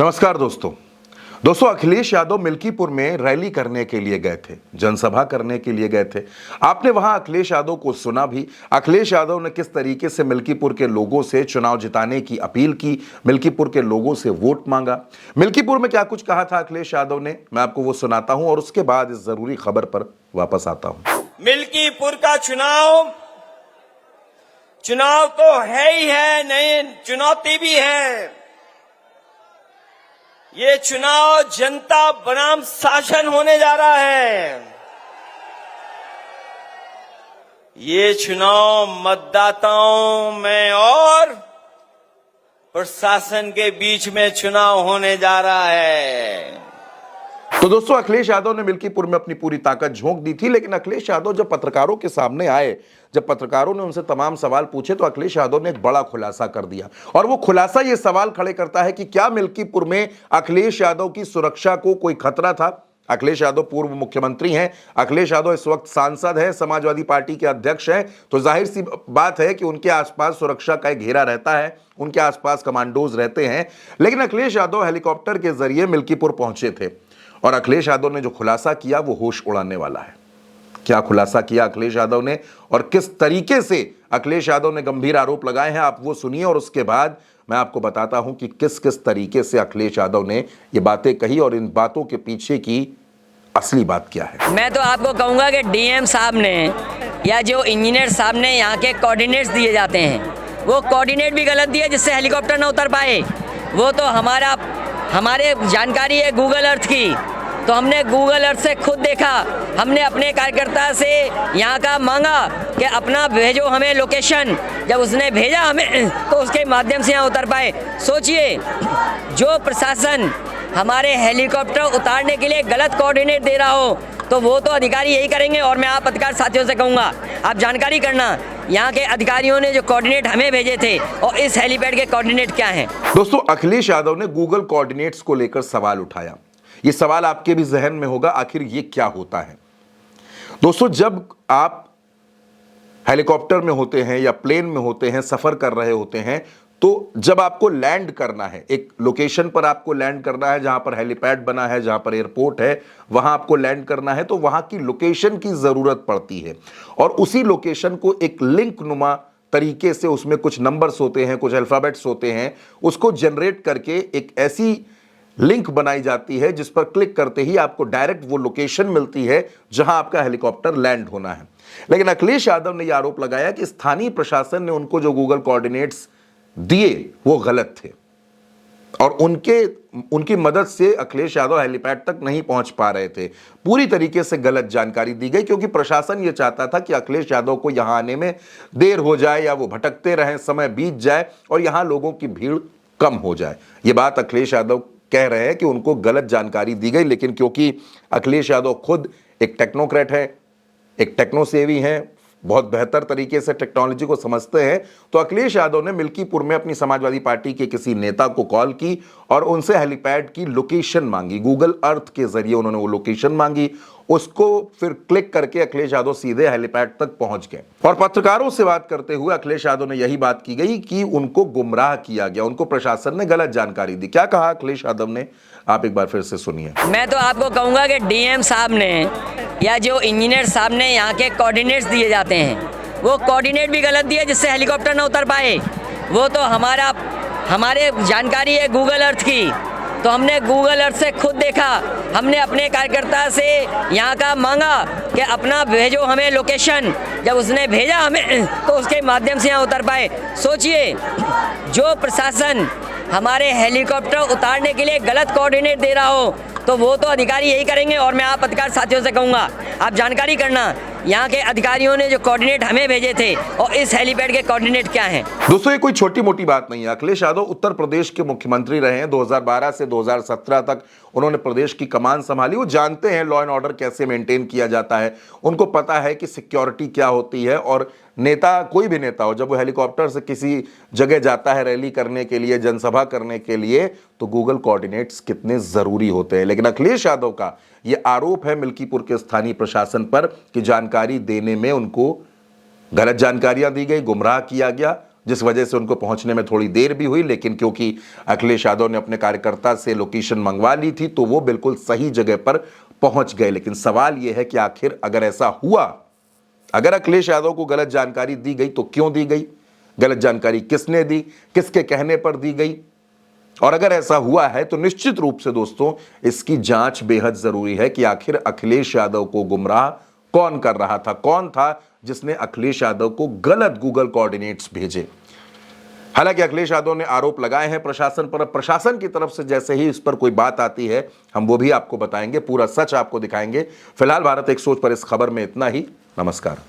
नमस्कार दोस्तों अखिलेश यादव मिल्कीपुर में रैली करने के लिए गए थे, जनसभा करने के लिए गए थे। आपने वहां अखिलेश यादव को सुना भी। अखिलेश यादव ने किस तरीके से मिल्कीपुर के लोगों से चुनाव जिताने की अपील की, मिल्कीपुर के लोगों से वोट मांगा। मिल्कीपुर में क्या कुछ कहा था अखिलेश यादव ने, मैं आपको वो सुनाता हूं और उसके बाद इस जरूरी खबर पर वापस आता हूं। मिल्कीपुर का चुनाव तो है ही है, नहीं चुनौती भी है। ये चुनाव जनता बनाम शासन होने जा रहा है। ये चुनाव मतदाताओं में और प्रशासन के बीच में चुनाव होने जा रहा है। तो दोस्तों अखिलेश यादव ने मिल्कीपुर में अपनी पूरी ताकत झोंक दी थी, लेकिन अखिलेश यादव जब पत्रकारों के सामने आए, जब पत्रकारों ने उनसे तमाम सवाल पूछे तो अखिलेश यादव ने एक बड़ा खुलासा कर दिया। और वो खुलासा ये सवाल खड़े करता है कि क्या मिल्कीपुर में अखिलेश यादव की सुरक्षा को कोई खतरा था। अखिलेश यादव पूर्व मुख्यमंत्री हैं, अखिलेश यादव इस वक्त सांसद हैं, समाजवादी पार्टी के अध्यक्ष हैं, तो जाहिर सी बात है कि उनके आसपास सुरक्षा का एक घेरा रहता है, उनके आसपास कमांडोज रहते हैं। लेकिन अखिलेश यादव हेलीकॉप्टर के जरिए मिल्कीपुर पहुंचे थे और अखिलेश यादव ने जो खुलासा किया वो होश उड़ाने वाला है। क्या खुलासा किया अखिलेश यादव ने और किस तरीके से अखिलेश यादव ने गंभीर आरोप लगाए हैं, आप वो सुनिए और उसके बाद मैं आपको बताता हूं कि किस किस तरीके से अखिलेश यादव ने ये बातें कही और इन बातों के पीछे की असली बात क्या है। मैं तो आपको कहूंगा कि डीएम साहब ने या जो इंजीनियर साहब ने यहाँ के कोऑर्डिनेट्स दिए जाते हैं वो कोऑर्डिनेट भी गलत दिए जिससे हेलीकॉप्टर ना उतर पाए। वो तो हमारे जानकारी है गूगल अर्थ की, तो हमने गूगल अर्थ से खुद देखा। हमने अपने कार्यकर्ता से यहाँ का मांगा कि अपना भेजो हमें लोकेशन, जब उसने भेजा हमें तो उसके माध्यम से यहाँ उतर पाए। सोचिए, जो प्रशासन हमारे हेलीकॉप्टर उतारने के लिए गलत कोऑर्डिनेट दे रहा हो तो वो तो अधिकारी यही करेंगे। और मैं आप पत्रकार साथियों से कहूँगा, आप जानकारी करना यहाँ के अधिकारियों ने जो कोऑर्डिनेट हमें भेजे थे और इस हेलीपैड के कोऑर्डिनेट क्या हैं। दोस्तों अखिलेश यादव ने गूगल कोऑर्डिनेट्स को लेकर सवाल उठाया। ये सवाल आपके भी जहन में होगा, आखिर ये क्या होता है। दोस्तों जब आप हेलीकॉप्टर में होते हैं या प्लेन में होते हैं, सफर कर रहे होते हैं, तो जब आपको लैंड करना है, एक लोकेशन पर आपको लैंड करना है जहां पर हेलीपैड बना है, जहां पर एयरपोर्ट है, वहां आपको लैंड करना है, तो वहां की लोकेशन की जरूरत पड़ती है। और उसी लोकेशन को एक लिंक नुमा तरीके से, उसमें कुछ नंबर्स होते हैं, कुछ अल्फाबेट्स होते हैं, उसको जनरेट करके एक ऐसी लिंक बनाई जाती है जिस पर क्लिक करते ही आपको डायरेक्ट वो लोकेशन मिलती है जहां आपका हेलीकॉप्टर लैंड होना है। लेकिन अखिलेश यादव ने यह आरोप लगाया कि स्थानीय प्रशासन ने उनको जो गूगल कोऑर्डिनेट्स दिए वो गलत थे और उनकी मदद से अखिलेश यादव हेलीपैड तक नहीं पहुंच पा रहे थे। पूरी तरीके से गलत जानकारी दी गई क्योंकि प्रशासन यह चाहता था कि अखिलेश यादव को यहां आने में देर हो जाए या वो भटकते रहें, समय बीत जाए और यहां लोगों की भीड़ कम हो जाए। ये बात अखिलेश यादव कह रहे हैं कि उनको गलत जानकारी दी गई। लेकिन क्योंकि अखिलेश यादव खुद एक टेक्नोक्रेट है, एक टेक्नोसेवी हैं, बहुत बेहतर तरीके से टेक्नोलॉजी को समझते हैं, तो अखिलेश यादव ने मिल्कीपुर में अपनी समाजवादी पार्टी के किसी नेता को कॉल की और उनसे हेलीपैड की लोकेशन मांगी। गूगल अर्थ के जरिए उन्होंने वो लोकेशन मांगी, उसको फिर क्लिक करके अखिलेश यादव सीधे हेलीपैड तक पहुंच गए। और पत्रकारों से बात करते हुए अखिलेश यादव ने यही बात की गई कि उनको गुमराह किया गया, उनको प्रशासन ने गलत जानकारी दी। क्या कहा अखिलेश यादव ने, आप एक बार फिर से सुनिए। मैं तो आपको कहूँगा कि डीएम साहब ने या जो इंजीनियर साहब ने यहाँ के कोऑर्डिनेट्स दिए जाते हैं वो कोऑर्डिनेट भी गलत दिए जिससे हेलीकॉप्टर ना उतर पाए। वो तो हमारे जानकारी है गूगल अर्थ की, तो हमने गूगल अर्थ से खुद देखा। हमने अपने कार्यकर्ता से यहाँ का मांगा कि अपना भेजो हमें लोकेशन, जब उसने भेजा हमें तो उसके माध्यम से यहाँ उतर पाए। सोचिए, जो प्रशासन हमारे हेलीकॉप्टर उतारने के लिए गलत कोऑर्डिनेट दे रहा हो तो वो तो अधिकारी यही करेंगे। और मैं आप पत्रकार साथियों से कहूँगा, आप जानकारी करना यहाँ के अधिकारियों ने जो कोऑर्डिनेट हमें भेजे थे और इस हेलीपैड के कोऑर्डिनेट क्या हैं। दोस्तों ये कोई छोटी मोटी बात नहीं है। अखिलेश यादव उत्तर प्रदेश के मुख्यमंत्री रहे हैं, 2012 से 2017 तक उन्होंने प्रदेश की कमान संभाली। वो जानते हैं लॉ एंड ऑर्डर कैसे मेंटेन किया जाता है, उनको पता है कि सिक्योरिटी क्या होती है। और नेता, कोई भी नेता हो, जब वो हेलीकॉप्टर से किसी जगह जाता है रैली करने के लिए, जनसभा करने के लिए, तो गूगल कोऑर्डिनेट्स कितने जरूरी होते हैं। लेकिन अखिलेश यादव का ये आरोप है मिल्कीपुर के स्थानीय प्रशासन पर कि जानकारी देने में उनको गलत जानकारियां दी गई, गुमराह किया गया जिस वजह से उनको पहुंचने में थोड़ी देर भी हुई, लेकिन क्योंकि अखिलेश यादव ने अपने कार्यकर्ता से लोकेशन मंगवा ली थी तो वो बिल्कुल सही जगह पर पहुंच गए। लेकिन सवाल यह है कि आखिर अगर ऐसा हुआ, अगर अखिलेश यादव को गलत जानकारी दी गई तो क्यों दी गई, गलत जानकारी किसने दी, किसके कहने पर दी गई, और अगर ऐसा हुआ है तो निश्चित रूप से दोस्तों इसकी जांच बेहद जरूरी है कि आखिर अखिलेश यादव को गुमराह कौन कर रहा था, कौन था जिसने अखिलेश यादव को गलत गूगल कोऑर्डिनेट्स भेजे। हालांकि अखिलेश यादव ने आरोप लगाए हैं प्रशासन पर, प्रशासन की तरफ से जैसे ही इस पर कोई बात आती है हम वो भी आपको बताएंगे, पूरा सच आपको दिखाएंगे। फिलहाल भारत एक सोच पर इस खबर में इतना ही। नमस्कार।